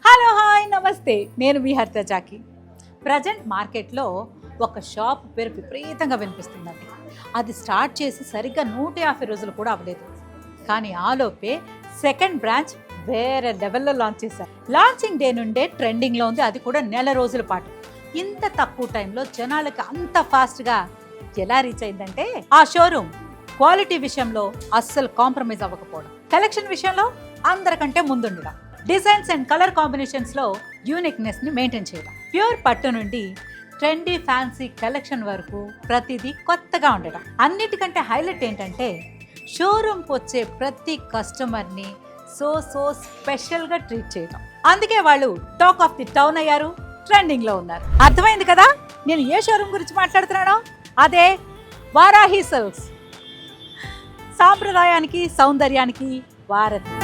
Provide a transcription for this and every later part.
Hello hi నమస్తే, నేను మీ హరిత జాకి. ప్రజెంట్ మార్కెట్లో ఒక షాప్ పేరు విపరీతంగా వినిపిస్తుందండి. అది స్టార్ట్ చేసి సరిగ్గా 150 రోజులు కూడా అవ్వలేదు. కానీ ఆలోపే సెకండ్ బ్రాంచ్ వేరే లెవెల్లో లాంచ్ చేశారు. లాంచింగ్ డే నుండే ట్రెండింగ్లో ఉంది, అది కూడా నెల రోజుల పాటు. ఇంత తక్కువ టైంలో జనాలకి అంత ఫాస్ట్గా ఎలా రీచ్ అయిందంటే, ఆ షోరూమ్ క్వాలిటీ విషయంలో అస్సలు కాంప్రమైజ్ అవ్వకపోవడం, కలెక్షన్ విషయంలో అందరికంటే ముందుండడం, డిజైన్స్ అండ్ కలర్ కాంబినేషన్స్లో యూనిక్నెస్ని మెయింటైన్ చేయడం, ప్యూర్ పట్టు నుండి ట్రెండీ ఫ్యాన్సీ కలెక్షన్ వరకు ప్రతిదీ కొత్తగా ఉండడం. అన్నిటికంటే హైలైట్ ఏంటంటే, షోరూమ్కి వచ్చే ప్రతి కస్టమర్ని సో స్పెషల్గా ట్రీట్ చేయడం. అందుకే వాళ్ళు టాక్ ఆఫ్ ది టౌన్ అయ్యారు, ట్రెండింగ్లో ఉన్నారు. అర్థమైంది కదా నేను ఏ షోరూమ్ గురించి మాట్లాడుతున్నానో? అదే వారాహి సిల్క్స్. సాంప్రదాయానికి సౌందర్యానికి వారధి.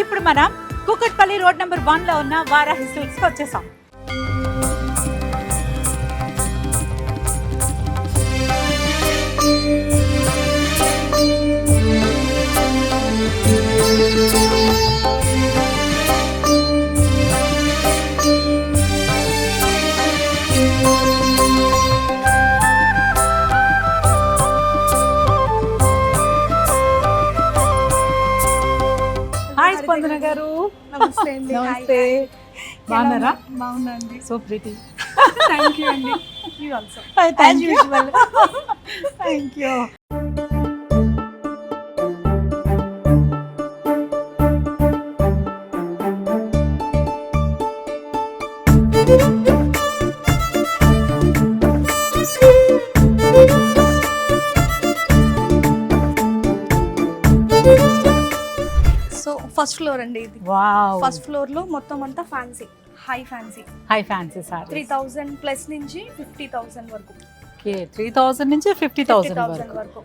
ఇప్పుడు మనం కుకట్పల్లి రోడ్ నెంబర్ 1లో ఉన్న వారాహి సిల్క్స్కి వచ్చేసాం. హాయ్ స్పందన గారు. నమస్తే అండి. నమస్తే. బాగున్నారా? బాగున్నాండి. So pretty. థ్యాంక్ యూ అండి. You also. Thank you. Thank you. So first floor అండి ఇది. వావ్. ఫస్ట్ ఫ్లోర్ లో మొత్తం అంతా fancy, high fancy, high fancy sorry. 3000 plus నుంచి 50,000 వరకు. ఓకే, 3000 నుంచి 50,000 వరకు.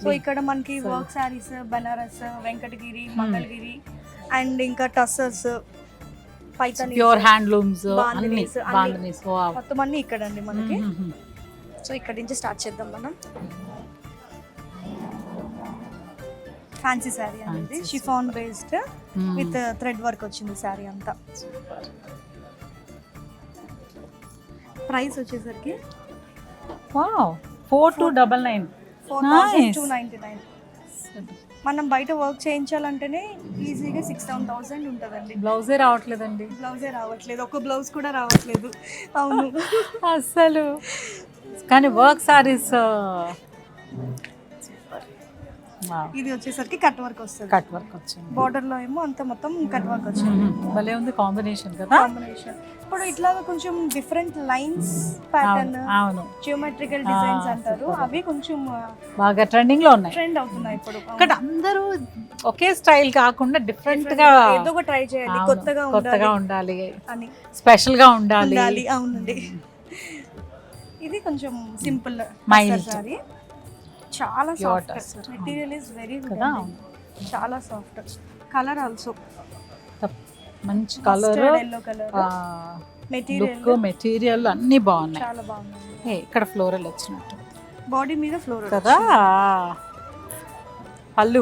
సో ఇక్కడ మనకి వర్క్ సారీస్, బనారస్, వెంకటగిరి, మంగళగిరి అండ్ ఇంకా tussars, Paithani, pure handlooms bandhanis, bandhanis. Wow. మొత్తం అన్ని ఇక్కడ అండి మనకి. సో ఇక్కడ నుంచి స్టార్ట్ చేద్దాం మనం. ఫ్యాన్సీ శారీ అనేది chiffon based with thread work వచ్చింది శారీ అంతా. ప్రైస్ వచ్చేసరికి వావ్, 4299. 4,299. మనం బయట వర్క్ చేయించాలంటేనే ఈజీగా 6,000 ఉంటుందండి. బ్లౌజే రావట్లేదండి. బ్లౌజే రావట్లేదు, ఒక బ్లౌజ్ కూడా రావట్లేదు. అవును అసలు. కానీ వర్క్ సారీస్ ఇది వచ్చేసరికి కట్ వర్క్ వస్తుంది. కట్ వర్క్ వచ్చింది. బార్డర్ లో ఏమో అంత మొత్తం కట్ వర్క్ వచ్చింది. భలే ఉంది కాంబినేషన్ కదా. కాంబినేషన్ ఇప్పుడు ఇట్లాగా కొంచెం డిఫరెంట్ లైన్స్ ప్యాటర్న్, అవును, జియోమెట్రికల్ డిజైన్స్ అంటారు, అవి కొంచెం బాగా ట్రెండింగ్ లో ఉన్నాయి, ట్రెండ్ అవుతున్నాయి ఇప్పుడు. ఇక్కడ అందరూ ఒకే స్టైల్ కాకుండా డిఫరెంట్ గా ఏదో ఒక ట్రై చేయాలి, కొత్తగా ఉండాలి అని, స్పెషల్ గా ఉండాలి. అవునండి. ఇది కొంచెం సింపుల్ సారీ, చాలా soft material, is very good, చాలా సాఫ్ట్. కలర్ ఆల్సో మంచి కలర్, ఎల్లో కలర్, మెటీరియల్ అన్ని బాగున్నాయి, చాలా బాగుంది. ఇక్కడ ఫ్లోరల్ వచ్చినట్టు బాడీ మీద ఫ్లోరల్ కదా. పళ్ళు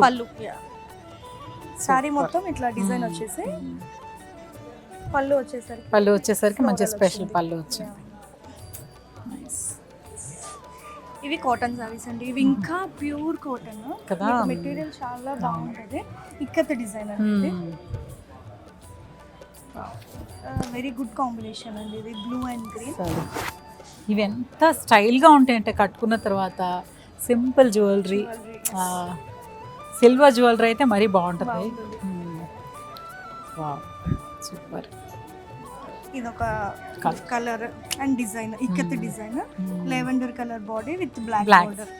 సారీ మొత్తం ఇట్లా డిజైన్ వచ్చేసి, పళ్ళు వచ్చేసరికి మంచి స్పెషల్ పళ్ళు వచ్చింది. ఇవి కాటన్ సారీస్ అండి, ఇవి ఇంకా ప్యూర్ కాటన్ కదా, మెటీరియల్ చాలా బాగుంటది. ఇక్కత్ డిజైన్ అనేది వెరీ గుడ్ కాంబినేషన్ అండి. ఇది బ్లూ అండ్ గ్రీన్. ఇవి ఎంత స్టైల్ గా ఉంటాయంటే కట్టుకున్న తర్వాత. సింపుల్ జ్యువెలరీ, సిల్వర్ జ్యువెలరీ అయితే మరీ బాగుంటుంది. Wow, super. ఇది ఒక colour and design, ikat design, lavender colour body with black border.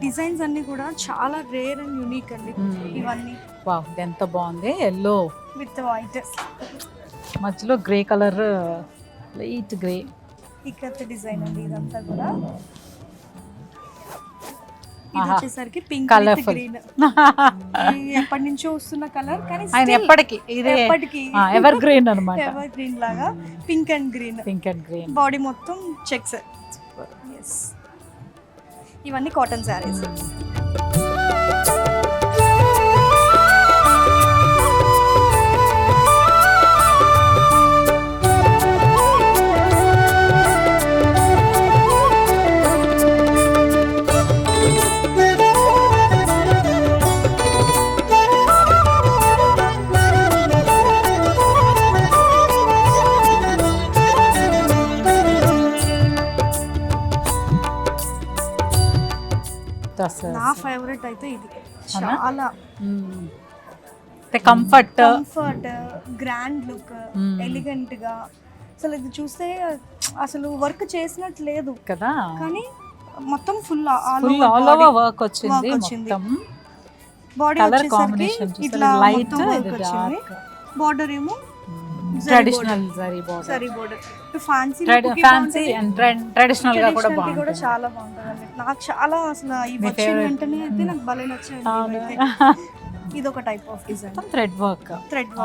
Designs అన్ని కూడా చాలా రేర్ అండ్ యూనిక్ అండి ఇవన్నీ. వావ్, ఎంత బాగుంది. ఎల్లో విత్ వైట్, మధ్యలో grey colour, light grey, ikat design అండి ఇదంతా కూడా. ఇది వచ్చేసరికి పింక్ విత్ గ్రీన్, ఎప్పటి నుంచో వస్తున్న కలర్, కానీ ఎప్పటికీ ఎవర్ గ్రీన్ అన్నమాట. ఎవర్ గ్రీన్ లాగా pink and green, pink and green. Body మొత్తం చెక్స్. ఇవన్నీ కాటన్ శారీస్. నా ఫేవరెట్ అయితే ఇది. చాలా కంఫర్ట్, గ్రాండ్ లుక్, ఎలిగెంట్ గా. అసలు ఇది చూస్తే అసలు వర్క్ చేసినట్టు లేదు కదా, కానీ మొత్తం ఫుల్ ఆల్ ఓవర్ వర్క్ వచ్చింది. మొత్తం బాడీ కలర్ కాంబినేషన్ ఇట్లా లైట్ వచ్చింది. బార్డర్ ఏమో traditional zari border, sari border. Fancy and traditional గా కూడా బాగుంటుంది. కూడా చాలా బాగుంటుంది. నాకు చాలా అసలు ఈ వచ్చిన వెంటనే అయితే నాకు భలే నచ్చింది. ఇది ఒక type of design, thread work,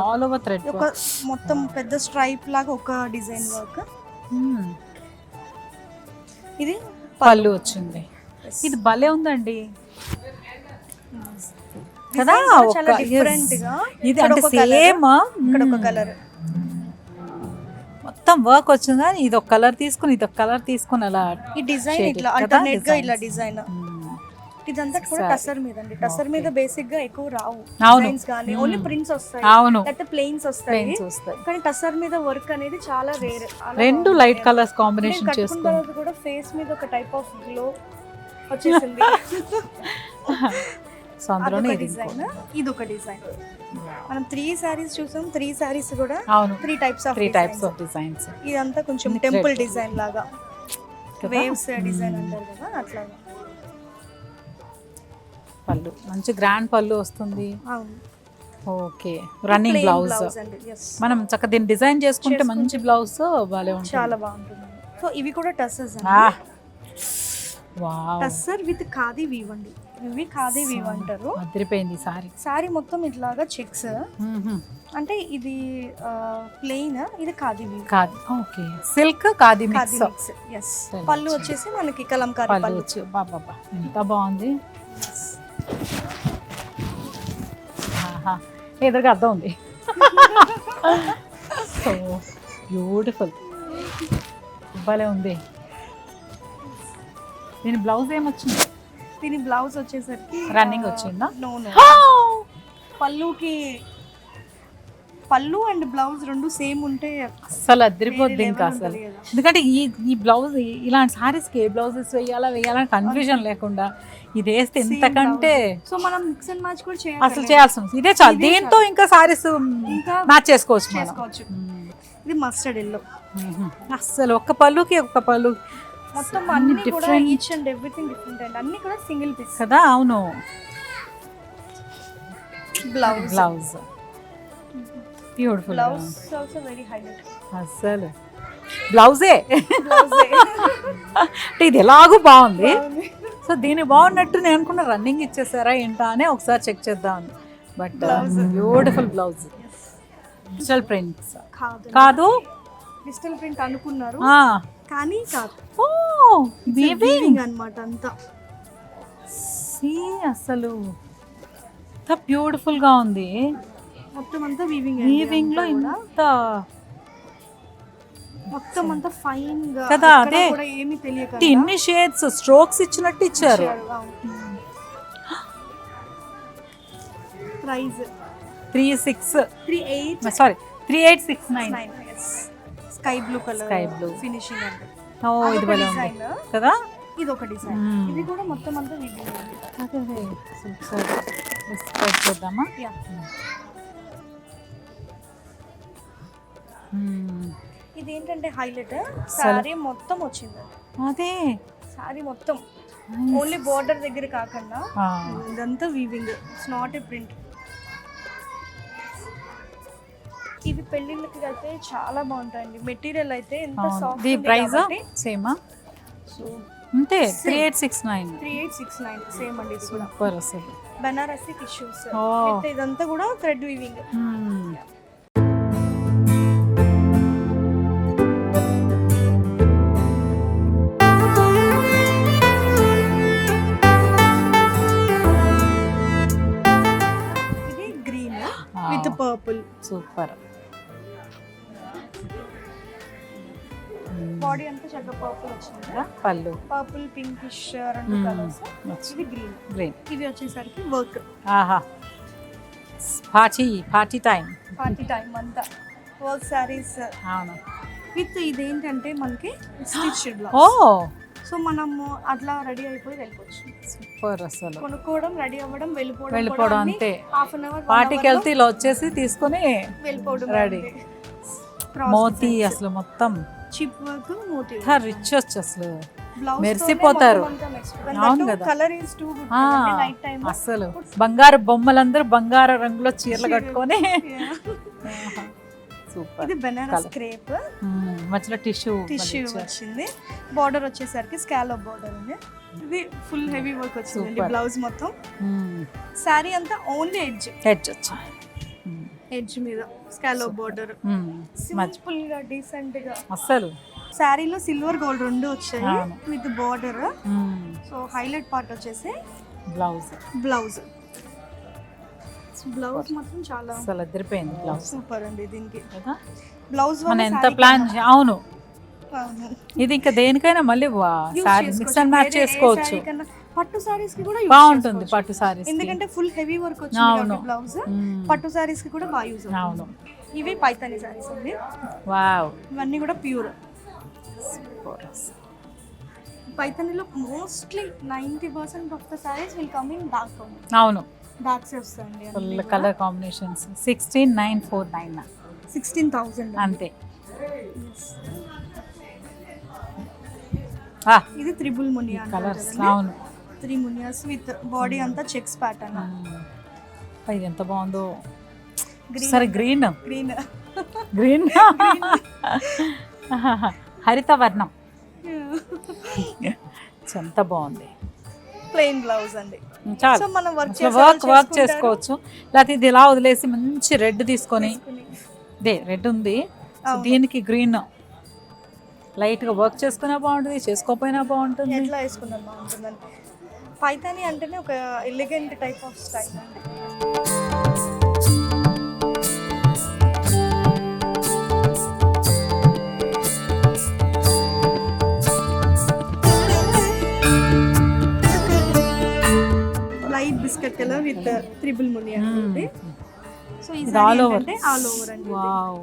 all over thread ఒక మొత్తం పెద్ద స్ట్రైప్ లాగా ఒక డిజైన్ వర్క్. ఇది పళ్ళు వచ్చింది. ఇది భలే ఉందండి కదా, చాలా డిఫరెంట్ గా. ఇది అంటే సేమ్ ఇక్కడ ఒక కలర్ మొత్తం వర్క్ వచ్చింది, కానీ ఇది ఒక కలర్ తీసుకుని ఇది ఒక కలర్ తీసుకుని అలా ఈ డిజైన్ ఇట్లా ఆల్టర్నేట్ గా ఇలా డిజైన్. ఇదంతా కూడా టసర్ మీద అండి. టసర్ మీద బేసిక్ గా ఎక్కువ రావు డిజైన్స్ గానీ, ఓన్లీ ప్రింట్స్ వస్తాయి, లేకపోతే ప్లెయిన్స్ వస్తాయి. కానీ టసర్ మీద వర్క్ అనేది చాలా రేర్. రెండు లైట్ కలర్స్ కాంబినేషన్ చేసుకుంటే కూడా ఫేస్ మీద ఒక టైప్ ఆఫ్ గ్లో వచ్చేసింది. సో అందులోనే ఇది ఒక డిజైన్. మనం 3 సారీస్ చూసాం. 3 సారీస్ కూడా 3 టైప్స్ ఆఫ్ డిజైన్స్. ఇదంతా కొంచెం టెంపుల్ డిజైన్ లాగా, వేవ్స్ డిజైన్ అంటారు కదా, అట్లా. పళ్ళు మంచి గ్రాండ్ పళ్ళు వస్తుంది. అవును, ఓకే. రన్నింగ్ బ్లౌజ్ మనం చక్కగా దీన్ని డిజైన్ చేసుకుంటే మంచి బ్లౌజ్ భలే ఉంటుంది, చాలా బాగుంటుంది. సో ఇవి కూడా tussars, tussar with khadi weave అండి. ఇవి ఖాదీ వీవ్ అంటారు. అదిరిపోయింది సారీ మొత్తం ఇట్లాగా చెక్స్. అంటే ఇది ప్లెయిన్, ఇది khadi weave. Khadi, okay. Silk khadi mix. yes. పళ్ళు వచ్చేసి మనకి కలంకారీ పళ్ళు. బాబా ఎంత బాగుంది. ఎదురుగా అర్థం ఉంది. సో బ్యూటిఫుల్, భలే ఉంది. దీని బ్లౌజ్ ఏమొచ్చింది? దీని బ్లౌజ్ వచ్చేసరికి రన్నింగ్ వచ్చిందా? పళ్ళు అండ్ బ్లౌజ్ రెండు సేమ్ ఉంటే అసలు అదిరిపోద్ది ఇంకా అసలు. ఎందుకంటే ఈ బ్లౌజ్ ఇలాంటి సారీస్కి ఏ బ్లౌజెస్ వేయాలని కన్ఫ్యూజన్ లేకుండా ఇది వేస్తే ఎంతకంటే. సో మనం మిక్స్ అండ్ మ్యాచ్ కూడా అసలు చేయాల్సి ఉంది. ఇదే చాలు, దీంతో ఇంకా సారీస్ ఇంకా మ్యాచ్ చేసుకోవచ్చు. ఇది మస్టర్డ్ ఎల్లో. అసలు ఒక్క పళ్ళుకి ఒక పళ్ళు మొత్తం అన్ని కూడా each and everything different and అన్ని కూడా సింగిల్ పీస్ కదా. అవును. Blouse beautiful. Blouse also very highlight. అసలు బ్లౌజే అంటే ఇది ఎలాగూ బాగుంది. సో దీని బాగున్నట్టు నేను అనుకున్నా రన్నింగ్ ఇచ్చేసారా ఏంటా అని ఒకసారి చెక్ చేద్దామని. But beautiful blouse. Digital prints కాదు, డిజిటల్ ప్రింట్ అనుకున్నారు కానీ కాదు. వీవింగ్ అన్నమాట అంతా. అసలు ఎంత బ్యూటిఫుల్ గా ఉంది. మొత్తం అంతా వీవింగ్ లో ఇంత మొత్తం అంతా ఫైన్ గా కదా. అదే ఏమీ తెలియక ఇన్ని షేడ్స్ స్ట్రోక్స్ ఇచ్చినట్టు ఇచ్చారు. Price 3869. Sky blue colour, sky blue finishing అంటే. ఓ ఇది భలే ఉంది కదా. ఇది ఒక డిజైన్. ఇది కూడా మొత్తం అంతా వీవింగ్. అదే చూద్దామా. ఇది ఏంటంటే హైలైట్, సారీ మొత్తం వచ్చింది. అదే సారీ మొత్తం ఓన్లీ బోర్డర్ దగ్గర కాకుండా ఇదంతా weaving, it's not a print. ఇవి పెళ్ళిళ్ళకి అయితే చాలా బాగుంటాయండి. మెటీరియల్ అయితే ఎంత సాఫ్ట్. ది ప్రైస్ సేమా? సో అంటే 3869 సేమ్ అండి. ఇది కూడా సూపర్ అసలు. బనారసి టిష్యూస్ ఇదంతా కూడా థ్రెడ్ వీవింగ్. సూపర్. బాడీ అంతా చక్కగా పర్పుల్ వచ్చింది, పళ్ళు పర్పుల్ పింకిష్ రెండు కలర్స్. ఇది గ్రీన్. ఇవి వచ్చేసరికి వర్క్. ఆహా, పార్టీ టైం అంతా వర్క్ సారీస్. అవును. విత్ ఇదేంటంటే మనకి స్టిచ్డ్ బ్లౌజ్. ఓ, సో మనము అట్లా రెడీ అయిపోయి వెళ్ళిపోవచ్చు. సూపర్. అసలు కొనుక్కోవడం, రెడీ అవ్వడం, వెళ్ళిపోవడం అంతే. హాఫ్ అన్ అవర్ పార్టీకి వెళ్తే ఇలా వచ్చేసి తీసుకొని వెళ్ళిపోవడం. రెడీ. మోతీ అసలు మొత్తం చిప్ వర్క్, మోతీ రిచ్ వచ్చి అసలు మెరిసిపోతారు. అవును కదా. Colour is too good. Night time అసలు బంగారు బొమ్మలందరూ బంగారు రంగులో చీరలు కట్టుకొని. సూపర్. ఇది బెనారస్ క్రేప్, మధ్యలో టిష్యూ వచ్చింది. బార్డర్ వచ్చేసరికి స్కాలప్ బార్డర్ ఉంది. ఇది ఫుల్ హెవీ వర్క్ వచ్చింది బ్లౌజ్ మొత్తం. సారీ అంతా ఓన్లీ ఎడ్జ్ వచ్చింది. ఎడ్జ్ మీద స్కాలప్ బార్డర్, సింపుల్ గా డీసెంట్ గా. అసలు శారీలో సిల్వర్ గోల్డ్ రెండు వచ్చాయి with border. So highlight part వచ్చేసి బ్లౌజ్ మాత్రం చాలా అసలు అదిరిపోయింది. బ్లౌజ్ సూపర్ అండి. దీనికి బ్లౌజ్ మనం ఎంత ప్లాన్. అవును, ఇది ఇంకా దేనికైనా మళ్ళీ మిక్స్ అండ్ మ్యాచ్ చేసుకోవచ్చు. పట్టు సారీస్ కి కూడా బాగుంటుంది. పట్టు సారీస్ ఎందుకంటే ఫుల్ హెవీ వర్క్ వచ్చింది బ్లౌజ్. పట్టు సారీస్ కి కూడా బాగా యూజ్ అవుతుంది. అవును. ఇవి పైతాని సారీస్ అండి. వావ్, ఇవన్నీ కూడా ప్యూర్ పైతానిలో. Mostly 90% of the saris will come in dark tone. అవును, డార్క్స్ వస్తాయండి. Full colour combinations. 16,949 16,000 అంతే. ఇది త్రిబుల్ మునియా కలర్స్. అవును, 3 మునియాస్ విత్ బాడీ అంతా చెక్స్ ప్యాటర్న్. ఇది ఎంత బాగుందో. సరే, గ్రీన్ హరితవర్ణం. ఎంత బాగుంది. ప్లెయిన్ బ్లౌజ్ అండి. చాలు, మనం వర్క్ చేసుకోవచ్చు. లేకపోతే ఇది ఇలా వదిలేసి మంచి రెడ్ తీసుకొని, రెడ్ ఉంది, దీనికి గ్రీన్ లైట్ గా వర్క్ చేసుకున్నా బాగుంటుంది, చేసుకోకపోయినా బాగుంటుంది. ఎట్లా వేసుకున్నా బాగుంటుందండి. పైతాని అంటేనే ఒక ఎలిగెంట్ టైప్ ఆఫ్ స్టైల్ అండి. Light biscuit colour with triple Muniya ఉంది. సో ఈ సారీ అంటే ఆల్ ఓవర్ అండి. వావ్,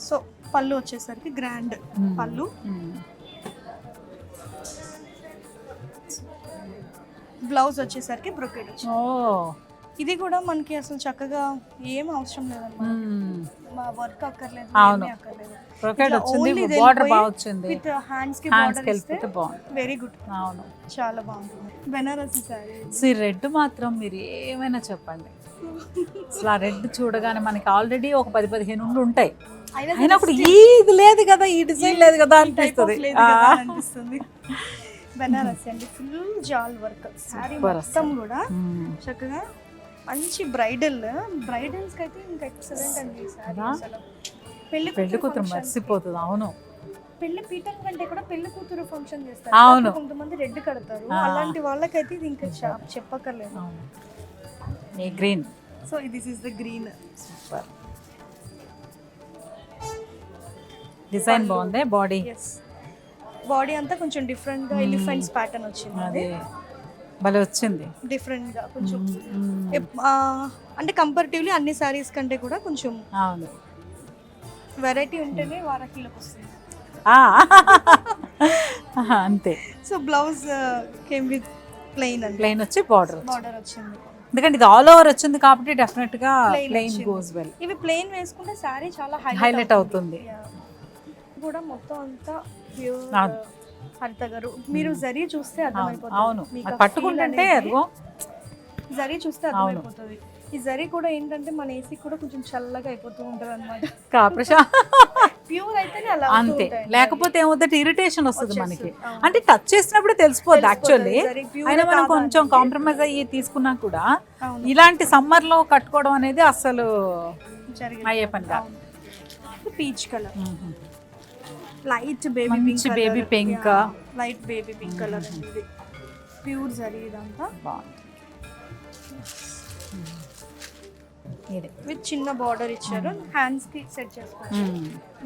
సో పళ్ళు వచ్చేసరికి గ్రాండ్ పళ్ళు. బ్లౌజ్ వచ్చేసరికి బ్రొకెట్ వచ్చింది. ఇది కూడా మనకి అసలు చక్కగా ఏం అవసరం లేదన్నమాట. మా వర్క్ అక్కర్లేదు, విత్ హ్యాండ్స్ కి బార్డర్ ఇస్తే వెరీ గుడ్. అవును, చాలా బాగుంటుంది. బెనారసి సారీ రెడ్ మాత్రం మీరు ఏమైనా చెప్పండి. అసలు ఆ రెడ్ చూడగానే మనకి ఆల్రెడీ ఒక 10-15 ఉండి ఉంటాయి. అయినప్పుడు ఇది లేదు కదా, ఈ డిజైన్ లేదు కదా అనిపిస్తుంది. బెనారసి అండి, ఫుల్ జాల్ వర్క్. సారీ మొత్తం కూడా చక్కగా మంచి బ్రైడల్స్ కి అయితే ఇంకా ఎక్సలెంట్ అండి. పెళ్లి కూతురు మర్చిపోతుంది. అవును, పెళ్లి పీటల కంటే కూడా పెళ్లి కూతురు ఫంక్షన్ చేస్తారు. అవును, కొంతమంది రెడ్ కడతారు. అలాంటి వాళ్ళకైతే ఇది ఇంకా చెప్పక్కర్లేదు. Green. So this is the green. Super design బాగుంది. బాడీ అంతా కొంచెం డిఫరెంట్ గా ఎలిఫెంట్స్ ప్యాటర్న్ వచ్చింది. అదే భలే వచ్చింది, డిఫరెంట్ గా కొంచెం. అంటే కంపారిటివ్లీ అన్ని సారీస్ కంటే కూడా కొంచెం వెరైటీ ఉంటేనే వారాకిలోకి వస్తుంది. అంతే. So blouse came with plain వచ్చి బార్డర్ వచ్చింది. ఎందుకంటే ఇది ఆల్ ఓవర్ వచ్చింది కాబట్టి డెఫినెట్ గా ప్లెయిన్ గోస్ వెల్. ఇవి ప్లెయిన్ వేసుకుంటే సారీ చాలా హైలైట్ అవుతుంది. కూడా మొత్తం అంతా ప్యూర్ హరిత గారు. మీరు జరీ చూస్తే అర్థమైపోతుంది. అవును, పట్టుకుంటే అదిగో జరీ చూస్తే అర్థమైపోతుంది. ఈ జరీ కూడా ఏంటంటే మన ఏసీ కూడా కొంచెం చల్లగా అయిపోతూ ఉంటది అన్నమాట. ప్యూర్ అయితేనే అలా అంతే, లేకపోతే ఏమవుతుంది ఇరిటేషన్ వస్తుంది మనకి. అంటే టచ్ చేసినప్పుడే తెలిసిపోద్ది యాక్చువల్లీ. అయినా మనం కొంచెం కాంప్రమైజ్ అయ్యి తీసుకున్నా కూడా ఇలాంటి సమ్మర్ లో కట్టుకోవడం అనేది అసలు అయ్యే పని కాదు. Peach colour, light baby pink, light baby pink colour అండి. ఇది ప్యూర్ జరీ ఇదంతా. ఇది విత్ చిన్న బార్డర్ ఇచ్చారు, హ్యాండ్స్ కి సెట్ చేసుకోవచ్చు,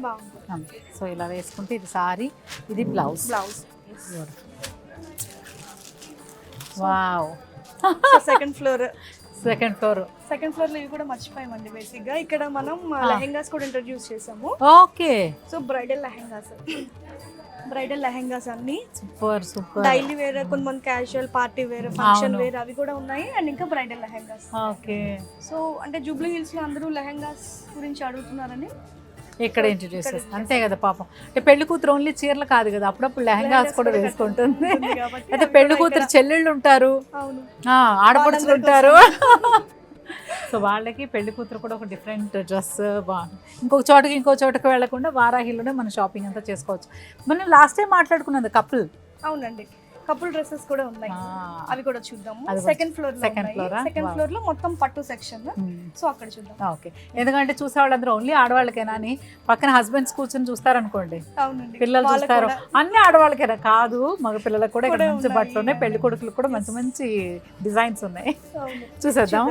బాగుంది. అంతే. సో ఇలా వేసుకుంటే ఇది సారీ, ఇది blouse. Wow. Second floor second floor. Second floor లో ఇవి కూడా మర్చిపోయామండి. బేసిక్ గా ఇక్కడ మనం లెహెంగాస్ కూడా ఇంట్రడ్యూస్ చేసాము. ఓకే. సో బ్రైడల్ లెహెంగాస్ అన్ని సూపర్ సూపర్. డైలీ వేర్, కొంతమంది casual, party wear, function wear అవి కూడా ఉన్నాయి. అండ్ ఇంకా బ్రైడల్ లెహెంగాస్. ఓకే. సో అంటే జూబ్లీ హిల్స్ లో అందరూ లెహెంగాస్ గురించి అడుగుతున్నారని ఇక్కడ ఇంట్రడ్యూస్ చేస్తాం. అంతే కదా పాపం. అంటే పెళ్లి కూతురు ఓన్లీ చీరలు కాదు కదా, అప్పుడప్పుడు లెహంగాస్ కూడా వేసుకుంటుంది. అయితే పెళ్లి కూతురు చెల్లెళ్ళు ఉంటారు, ఆడపడుచులు ఉంటారు. సో వాళ్ళకి పెళ్లి కూతురు కూడా ఒక డిఫరెంట్ డ్రెస్ బాగుంది. ఇంకో చోటకి వెళ్లకుండా వారాహిలోనే మనం షాపింగ్ అంతా చేసుకోవచ్చు. మనం లాస్ట్ టైం మాట్లాడుకున్నది కపుల్. అవునండి, కపుల్ డ్రెస్సెస్ కూడా ఉన్నాయి, అవి కూడా చూద్దాము. సెకండ్ ఫ్లోర్ లో మొత్తం పట్టు సెక్షన్, సో అక్కడ చూద్దాం. ఓకే. ఎందుకంటే చూసే వాళ్ళందరూ ఓన్లీ ఆడవాళ్ళకేనా అని పక్కన హస్బెండ్స్ కూర్చొని చూస్తారనుకోండి, పిల్లలు చూస్తారు, అన్ని ఆడవాళ్ళకేనా కాదు, మగ పిల్లలకు కూడా ఇక్కడ మంచి బట్టలు ఉన్నాయి, పెళ్లి కొడుకులకు కూడా మంచి మంచి డిజైన్స్ ఉన్నాయి. చూసేద్దాం.